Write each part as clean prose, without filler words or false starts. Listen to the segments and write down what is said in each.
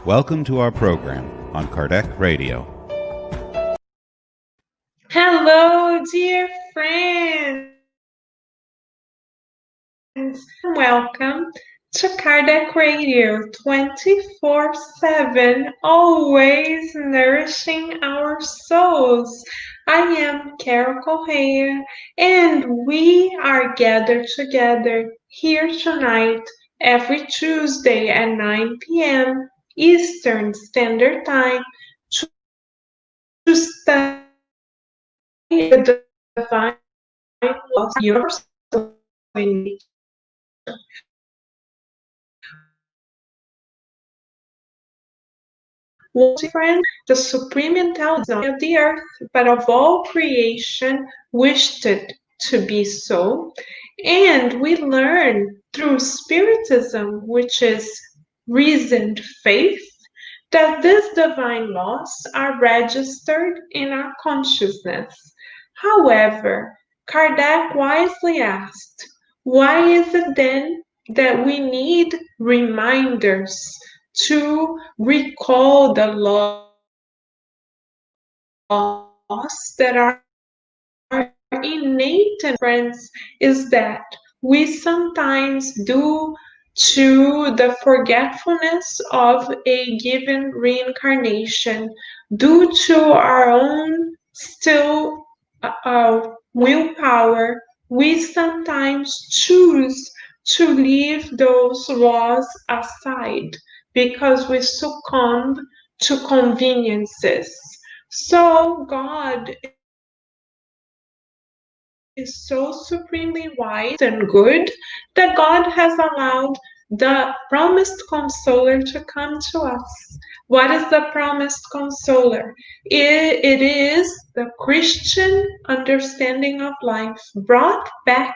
Welcome to our program on Kardec Radio. Hello, dear friends. Welcome to Kardec Radio 24/7, always nourishing our souls. I am Correa, and we are gathered together here tonight every Tuesday at 9 p.m. Eastern Standard Time to study the divine laws of your soul and nature. Friend, the supreme intelligence not of the earth, but of all creation, wished it to be so. And we learn through Spiritism, which is reasoned faith, that these divine laws are registered in our consciousness. However, Kardec wisely asked, why is it then that we need reminders to recall the laws that are innate in friends? Is that we sometimes do to the forgetfulness of a given reincarnation, due to our own still willpower, we sometimes choose to leave those laws aside because we succumb to conveniences. So God is so supremely wise and good that God has allowed the promised consoler to come to us. What is the promised consoler? It is the Christian understanding of life brought back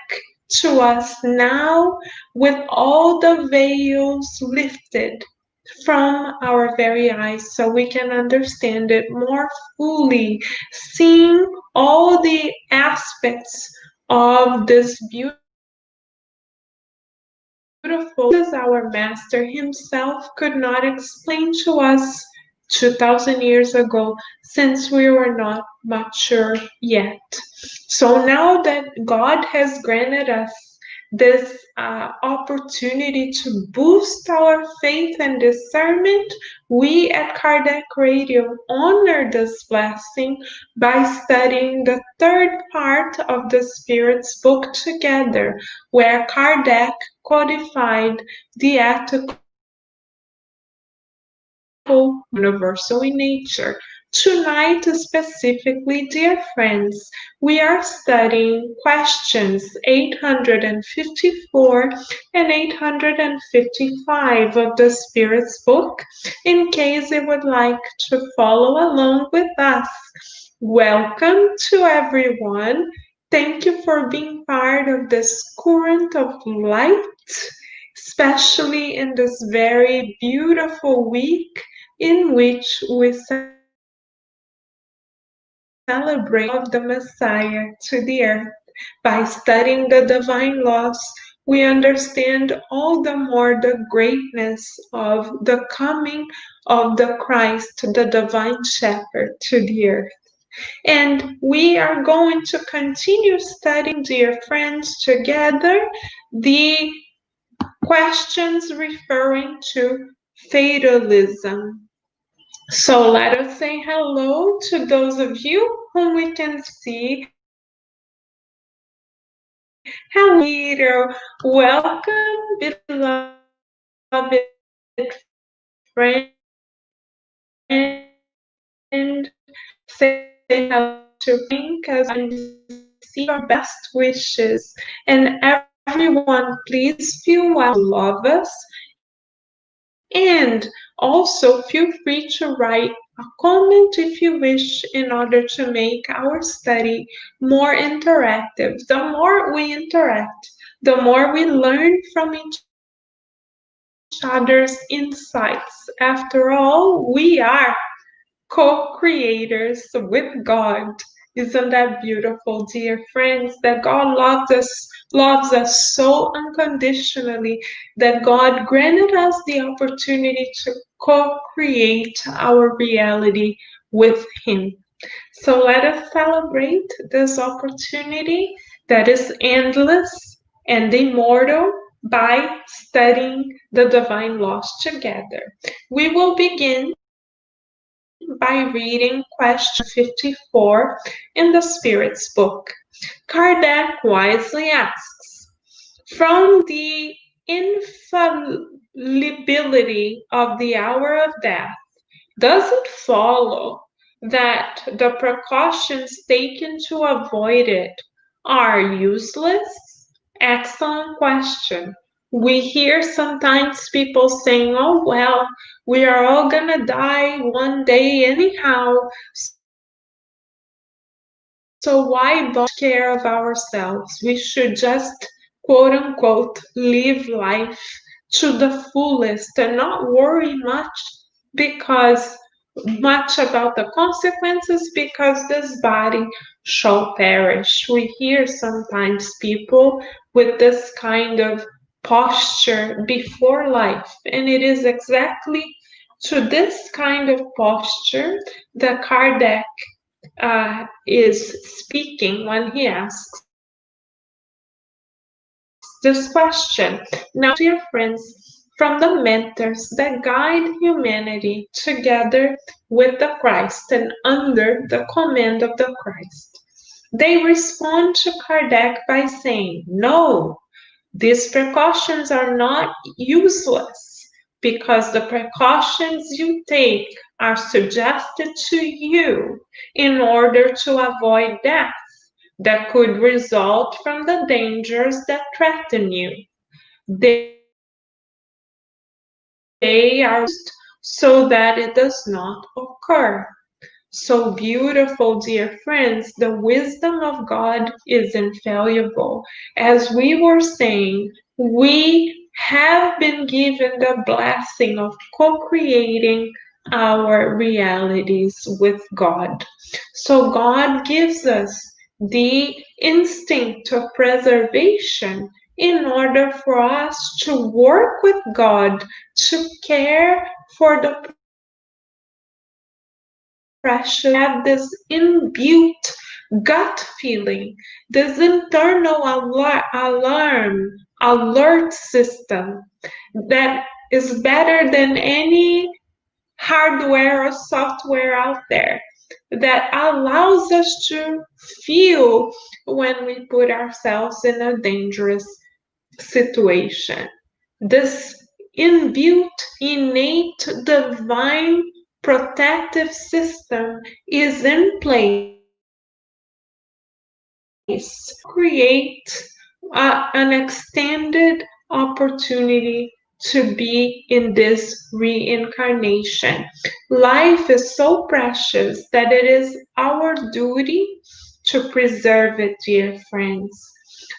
to us now with all the veils lifted from our very eyes so we can understand it more fully, seeing all the aspects of this beautiful as our master himself could not explain to us 2000 years ago, since we were not mature yet. So now that God has granted us this opportunity to boost our faith and discernment, we at Kardec Radio honor this blessing by studying the third part of the Spirit's book together, where Kardec codified the ethical universal in nature. Tonight, specifically, dear friends, we are studying questions 854 and 855 of the Spirit's book, in case you would like to follow along with us. Welcome to everyone. Thank you for being part of this current of light, especially in this very beautiful week in which we celebrate of the Messiah to the earth. By studying the divine laws, we understand all the more the greatness of the coming of the Christ, the divine shepherd, to the earth. And we are going to continue studying, dear friends, together the questions referring to fatalism. So let us say hello to those of you whom we can see. Hello, welcome, beloved friend. Say hello to Pink as I see your best wishes. And everyone, please feel well to love us. And also feel free to write a comment if you wish, in order to make our study more interactive. The more we interact, the more we learn from each other's insights. After all, we are co-creators with God. Isn't that beautiful, dear friends, that God loves us so unconditionally that God granted us the opportunity to co-create our reality with Him. So let us celebrate this opportunity that is endless and immortal by studying the divine laws together. We will begin by reading question 54 in the Spirit's book. Kardec wisely asks, from the infallibility of the hour of death, does it follow that the precautions taken to avoid it are useless? Excellent question. We hear sometimes people saying, oh, well, we are all gonna die one day anyhow, so why bother care of ourselves? We should just, quote unquote, live life to the fullest and not worry because much about the consequences because this body shall perish. We hear sometimes people with this kind of posture before life, and it is exactly to this kind of posture that Kardec is speaking when he asks this question. Now, dear friends, from the mentors that guide humanity together with the Christ and under the command of the Christ, they respond to Kardec by saying, no, these precautions are not useless because the precautions you take are suggested to you in order to avoid death that could result from the dangers that threaten you. They are used so that it does not occur. So beautiful, dear friends, the wisdom of God is infallible. As we were saying, we have been given the blessing of co-creating our realities with God. So God gives us the instinct of preservation in order for us to work with God, to care for the pressure, have this inbuilt gut feeling, this internal alert system that is better than any hardware or software out there that allows us to feel when we put ourselves in a dangerous situation. This inbuilt, innate, divine protective system is in place. Create an extended opportunity to be in this reincarnation. Life is so precious that it is our duty to preserve it, dear friends.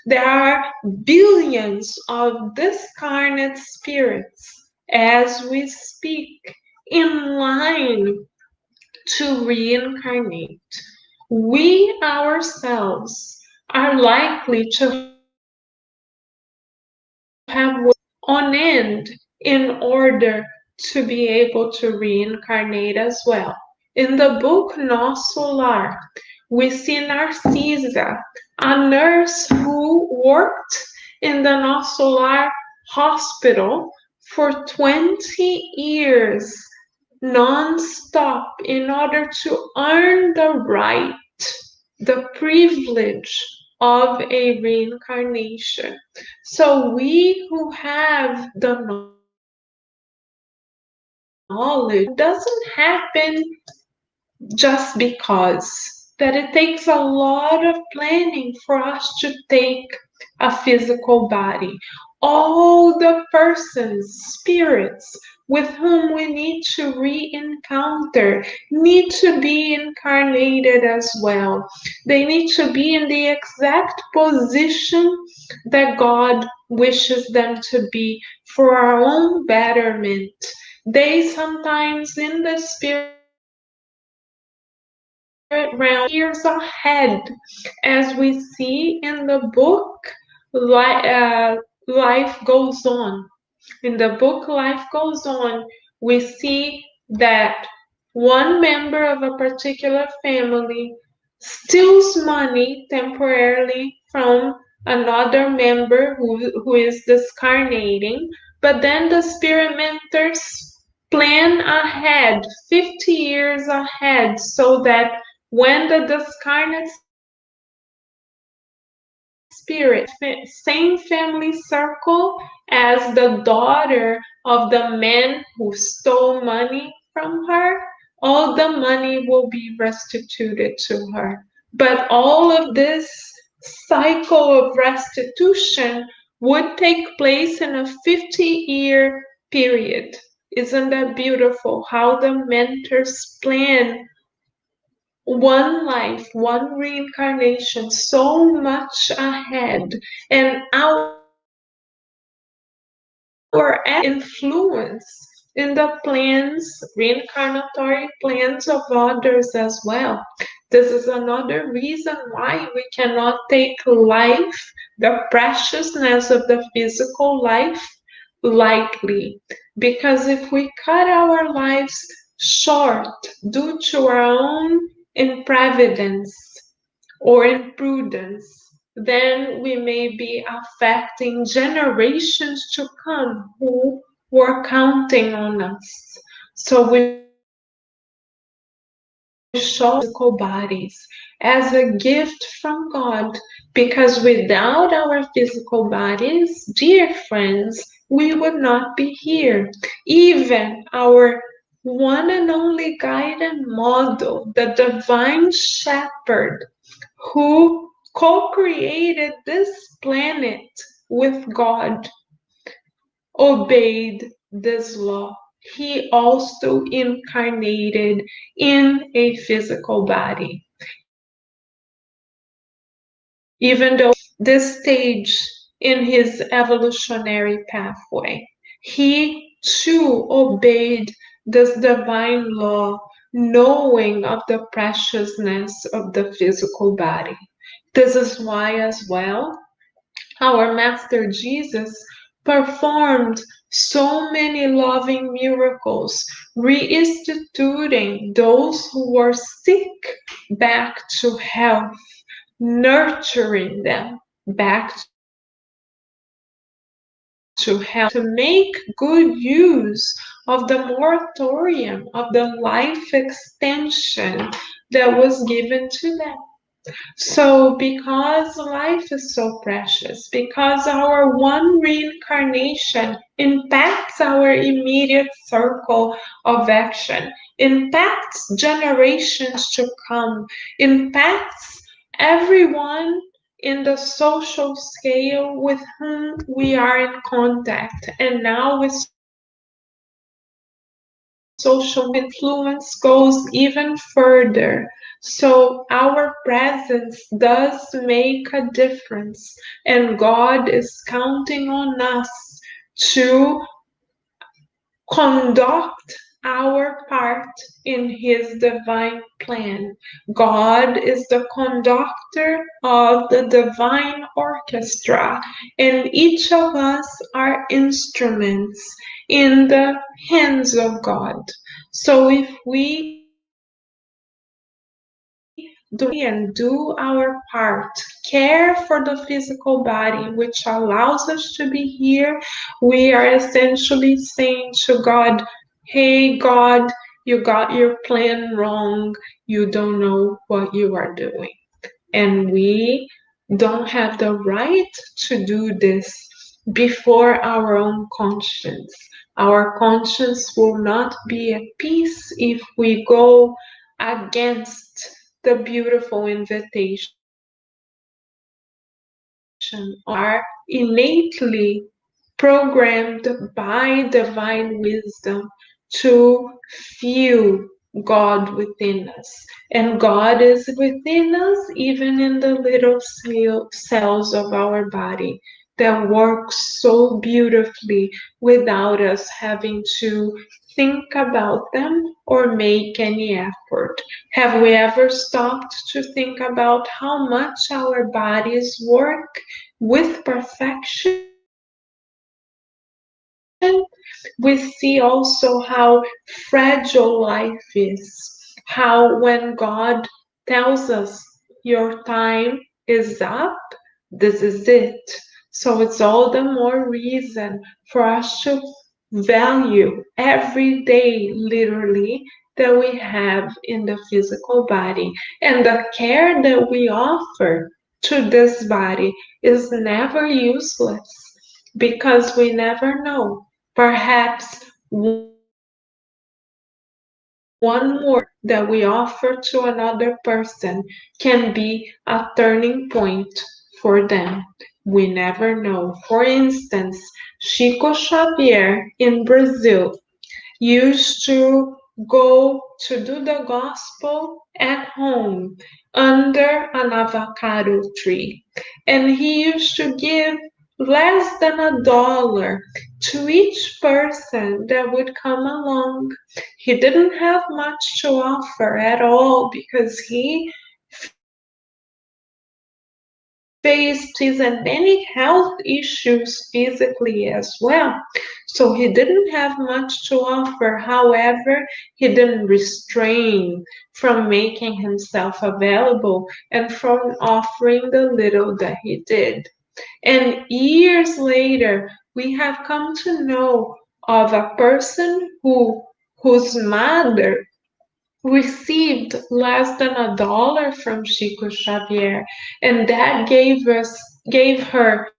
There are billions of discarnate spirits as we speak in line to reincarnate. We ourselves are likely to have on end in order to be able to reincarnate as well. In the book Nosso Lar, we see Narcisa, a nurse who worked in the Nosso Lar hospital for 20 years non-stop in order to earn the right, the privilege of a reincarnation. So we who have the knowledge doesn't happen just because that it takes a lot of planning for us to take a physical body. All the persons, spirits with whom we need to re-encounter need to be incarnated as well. They need to be in the exact position that God wishes them to be for our own betterment. They sometimes in the spirit realm years ahead, as we see in the book Life Goes On. In the book Life Goes On, we see that one member of a particular family steals money temporarily from another member who is discarnating, but then the spirit mentors plan ahead, 50 years ahead, so that when the discarnate spirit, same family circle as the daughter of the man who stole money from her, all the money will be restituted to her. But all of this cycle of restitution would take place in a 50-year period. Isn't that beautiful? How the mentors plan one life, one reincarnation, so much ahead, and our influence in the plans, reincarnatory plans of others as well. This is another reason why we cannot take life, the preciousness of the physical life, lightly. Because if we cut our lives short due to our own improvidence or imprudence, then we may be affecting generations to come who were counting on us. So we show physical bodies as a gift from God, because without our physical bodies, dear friends, we would not be here. Even our one and only guide and model, the divine shepherd, who co-created this planet with God, obeyed this law. He also incarnated in a physical body. Even though this stage in his evolutionary pathway, he too obeyed this divine law, knowing of the preciousness of the physical body. This is why, as well, our Master Jesus performed so many loving miracles, reinstituting those who were sick back to health, nurturing them back to health, to make good use of the moratorium of the life extension that was given to them. So, because life is so precious, because our one reincarnation impacts our immediate circle of action, impacts generations to come, impacts everyone in the social scale with whom we are in contact, and now with social influence goes even further. So our presence does make a difference, and God is counting on us to conduct our part in his divine plan. God is the conductor of the divine orchestra, and each of us are instruments in the hands of God. So if we do our part, care for the physical body, which allows us to be here, we are essentially saying to God, hey, God, you got your plan wrong. You don't know what you are doing. And we don't have the right to do this before our own conscience. Our conscience will not be at peace if we go against the beautiful invitation are innately programmed by divine wisdom to feel God within us. And God is within us even in the little cells of our body. that works so beautifully without us having to think about them or make any effort. Have we ever stopped to think about how much our bodies work with perfection? We see also how fragile life is, how when God tells us your time is up, this is it. So it's all the more reason for us to value every day, literally, that we have in the physical body. And the care that we offer to this body is never useless because we never know. Perhaps one more that we offer to another person can be a turning point for them. We never know. For instance, Chico Xavier in Brazil used to go to do the gospel at home under an avocado tree. And he used to give less than $1 to each person that would come along. He didn't have much to offer at all because he faced and many health issues physically as well. So he didn't have much to offer. However, he didn't restrain from making himself available and from offering the little that he did. And years later, we have come to know of a person whose mother received less than $1 from Chico Xavier, and that gave her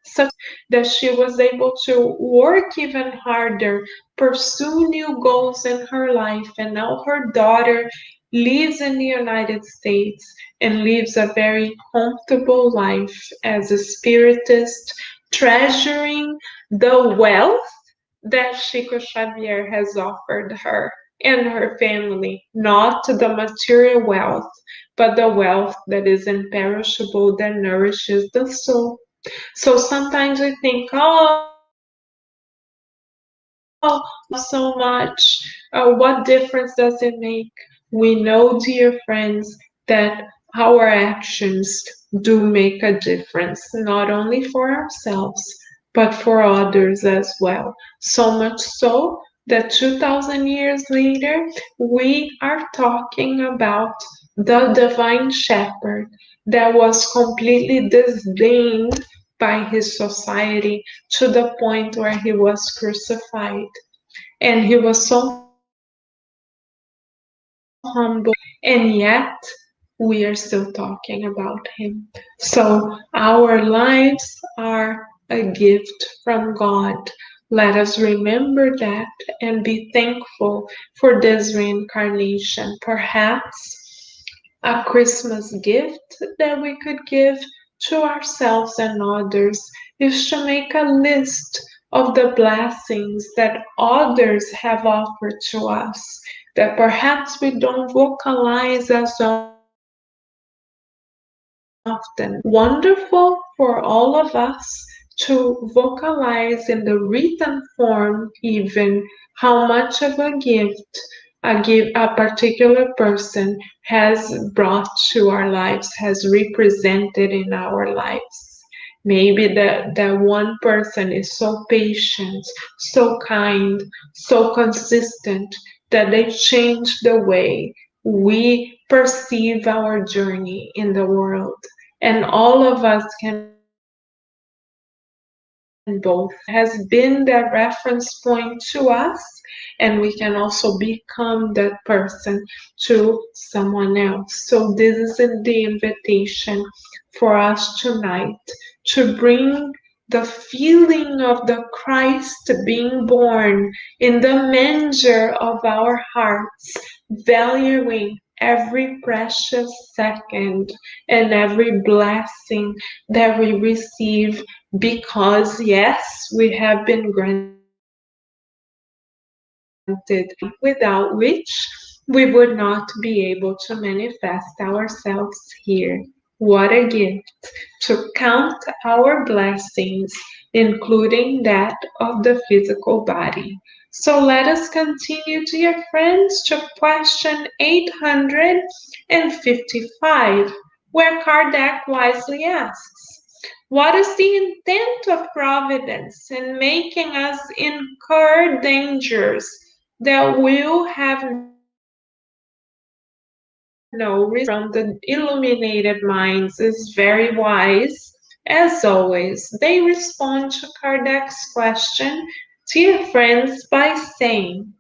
such that she was able to work even harder, pursue new goals in her life, and now her daughter lives in the United States and lives a very comfortable life as a spiritist, treasuring the wealth that Chico Xavier has offered her and her family, not the material wealth, but the wealth that is imperishable, that nourishes the soul. So sometimes we think, oh, so much. What difference does it make? We know, dear friends, that our actions do make a difference, not only for ourselves, but for others as well. So much so that 2000 years later, we are talking about the divine shepherd that was completely disdained by his society to the point where he was crucified. And he was so humble, and yet we are still talking about him. So our lives are a gift from God. Let us remember that and be thankful for this reincarnation. Perhaps a Christmas gift that we could give to ourselves and others is to make a list of the blessings that others have offered to us that perhaps we don't vocalize as often. Wonderful for all of us to vocalize in the written form even how much of a particular person has brought to our lives, has represented in our lives. Maybe that one person is so patient, so kind, so consistent that they change the way we perceive our journey in the world. And all of us can both has been that reference point to us, and we can also become that person to someone else. So this is the invitation for us tonight to bring the feeling of the Christ being born in the manger of our hearts, valuing every precious second and every blessing that we receive because, yes, we have been granted without which we would not be able to manifest ourselves here. What a gift to count our blessings, including that of the physical body. So let us continue, dear friends, to question 855, where Kardec wisely asks, what is the intent of providence in making us incur dangers that will have no reason? From the illuminated minds is very wise. As always, they respond to Kardec's question, dear friends, by saying,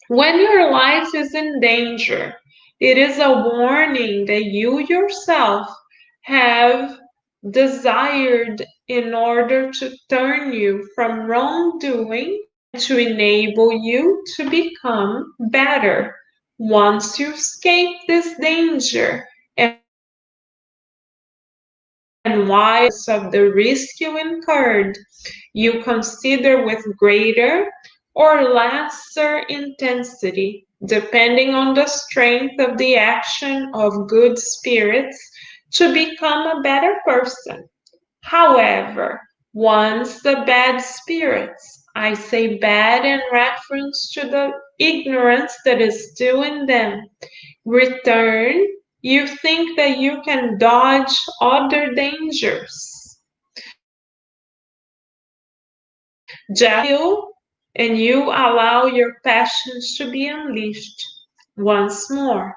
when your life is in danger, it is a warning that you yourself have desired in order to turn you from wrongdoing and to enable you to become better. Once you escape this danger and wise of the risk you incurred, you consider with greater or lesser intensity, depending on the strength of the action of good spirits, to become a better person. However, once the bad spirits, I say bad in reference to the ignorance that is still in them, return, you think that you can dodge other dangers. And you allow your passions to be unleashed once more.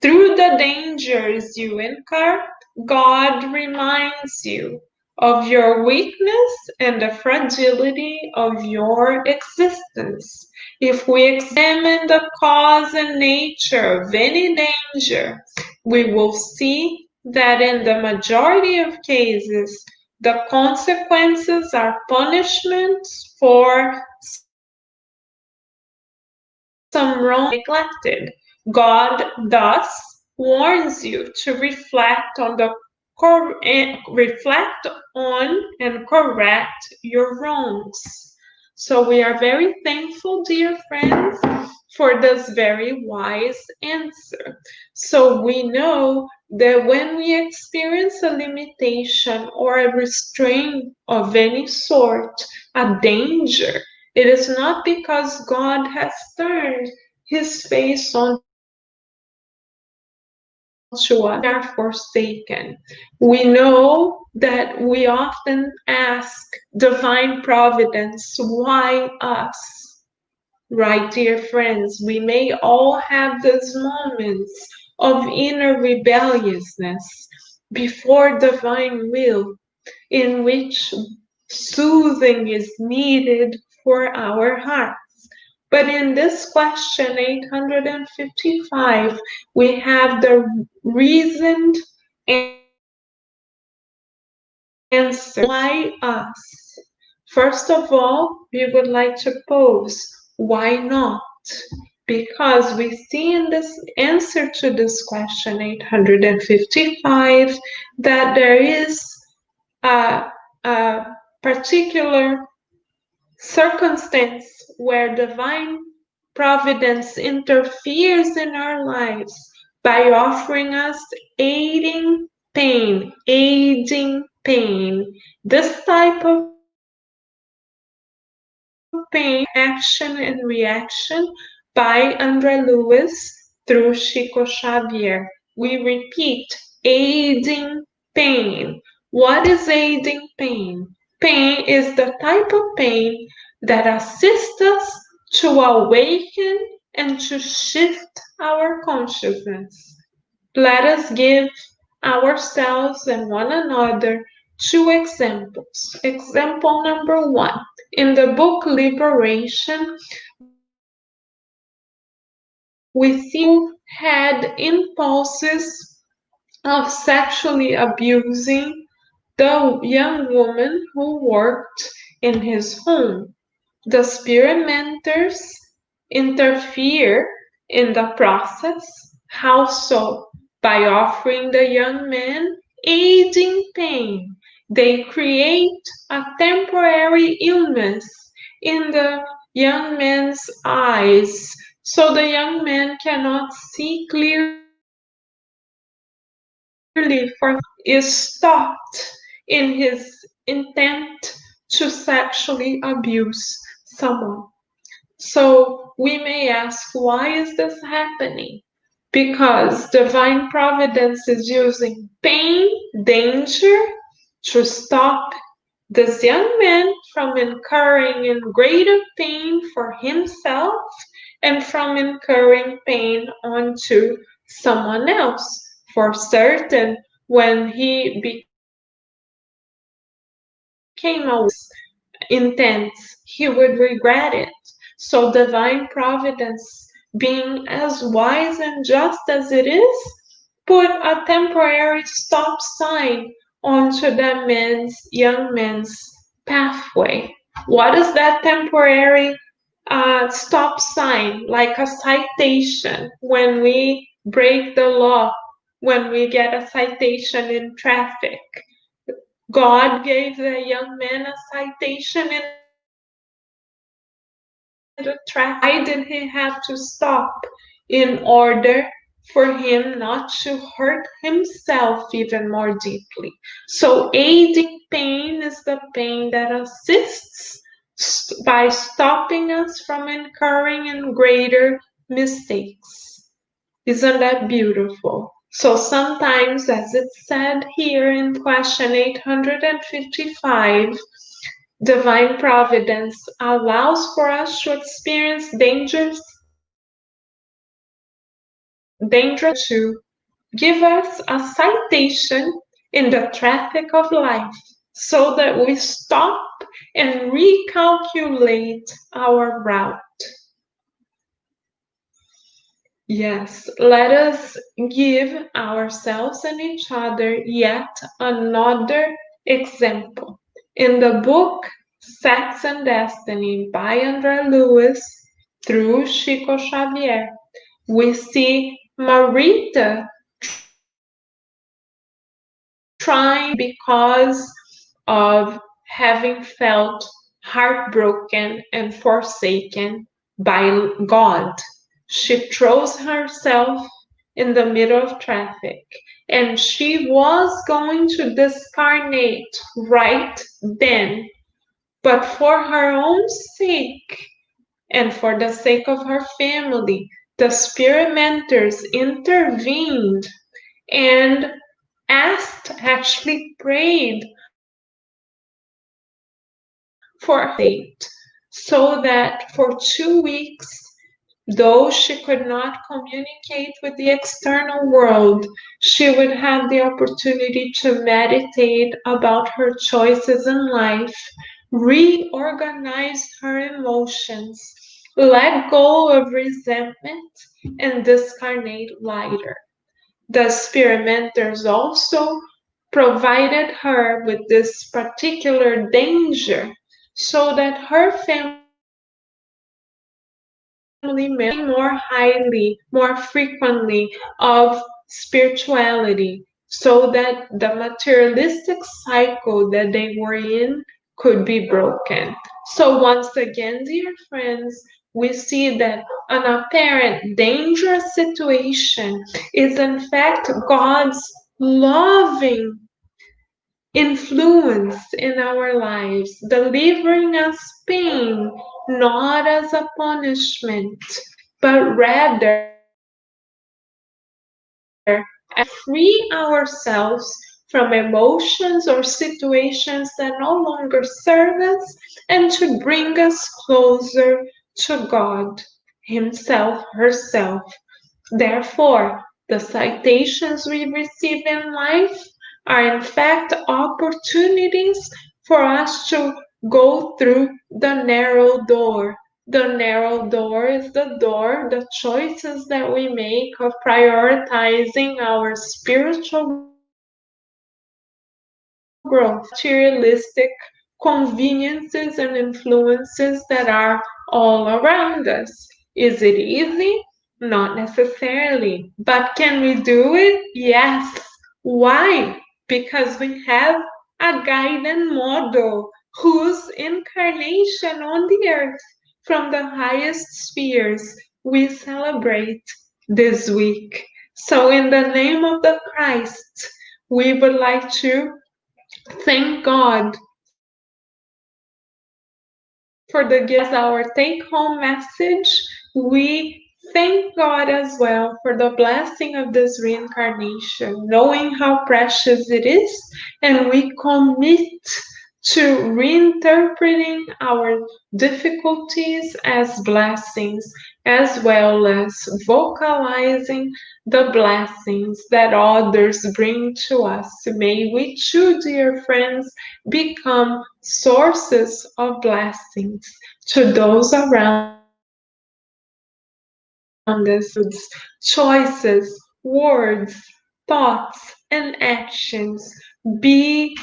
Through the dangers you incur, God reminds you of your weakness and the fragility of your existence. If we examine the cause and nature of any danger, we will see that in the majority of cases, the consequences are punishments for some wrong neglected. God thus warns you to reflect on and correct your wrongs. So we are very thankful, dear friends, for this very wise answer. So we know that when we experience a limitation or a restraint of any sort, a danger, it is not because God has turned his face on to us, we are forsaken. We know that we often ask divine providence, why us? Right, dear friends, we may all have these moments of inner rebelliousness before divine will, in which soothing is needed for our hearts. But in this question 855, we have the reasoned answer. Why us? First of all, we would like to pose, why not? Because we see in this answer to this question 855 that there is a particular circumstance where divine providence interferes in our lives by offering us aiding pain. This type of pain, action and reaction by Andre Lewis through Chico Xavier. We repeat, aiding pain. What is aiding pain? Pain is the type of pain that assists us to awaken and to shift our consciousness. Let us give ourselves and one another two examples. Example number one. In the book Liberation, we see who had impulses of sexually abusing the young woman who worked in his home. The spirit mentors interfere in the process. How so? By offering the young man aiding pain. They create a temporary illness in the young man's eyes, so the young man cannot see clearly for is stopped in his intent to sexually abuse someone. So we may ask, why is this happening? Because divine providence is using pain, danger to stop this young man from incurring in greater pain for himself and from incurring pain onto someone else. For certain, when he became intense, he would regret it. So divine providence, being as wise and just as it is, put a temporary stop sign onto that young man's pathway. What is that temporary stop sign? Like a citation when we break the law, when we get a citation in traffic. God gave the young man a citation in the traffic. Why did he have to stop? In order for him not to hurt himself even more deeply. So aiding pain is the pain that assists by stopping us from incurring in greater mistakes. Isn't that beautiful? So sometimes, as it's said here in question 855, divine providence allows for us to experience danger to give us a citation in the traffic of life so that we stop and recalculate our route. Yes, let us give ourselves and each other yet another example. In the book Sex and Destiny by André Luiz through Chico Xavier, we see Marita trying because of having felt heartbroken and forsaken by God. She throws herself in the middle of traffic and she was going to discarnate right then, but for her own sake and for the sake of her family, the spirit mentors intervened and actually prayed for her fate, so that for 2 weeks, though she could not communicate with the external world, she would have the opportunity to meditate about her choices in life, reorganize her emotions, let go of resentment, and discarnate lighter. The experimenters also provided her with this particular danger so that her family may more highly, more frequently of spirituality, so that the materialistic cycle that they were in could be broken. So once again, dear friends, we see that an apparent dangerous situation is in fact God's loving influence in our lives, delivering us pain not as a punishment, but rather as free ourselves from emotions or situations that no longer serve us and to bring us closer to God Himself, herself. Therefore, the citations we receive in life are in fact opportunities for us to go through the narrow door. The narrow door is the choices that we make of prioritizing our spiritual growth, materialistic conveniences and influences that are all around us. Is it easy? Not necessarily. But can we do it? Yes. Why? Because we have a guide and model whose incarnation on the earth from the highest spheres we celebrate this week. So in the name of the Christ, we would like to thank God for the gift as our take-home message. We thank God as well for the blessing of this reincarnation, knowing how precious it is, and we commit to reinterpreting our difficulties as blessings, as well as vocalizing the blessings that others bring to us. May we too, dear friends, become sources of blessings to those around us, choices, words, thoughts, and actions. Be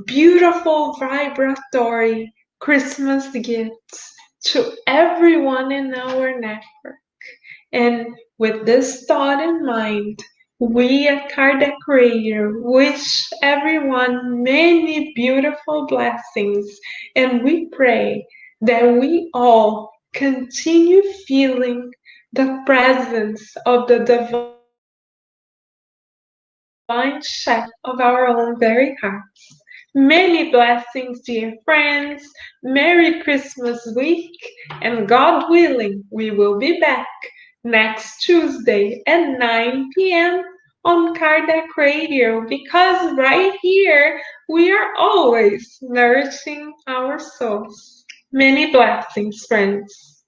beautiful, vibratory Christmas gifts to everyone in our network. And with this thought in mind, we at Kardec Radio wish everyone many beautiful blessings, and we pray that we all continue feeling the presence of the divine shadow of our own very hearts. Many blessings, dear friends. Merry Christmas week, and God willing, we will be back next Tuesday at 9 p.m. on Kardec Radio, because right here we are always nourishing our souls. Many blessings, friends.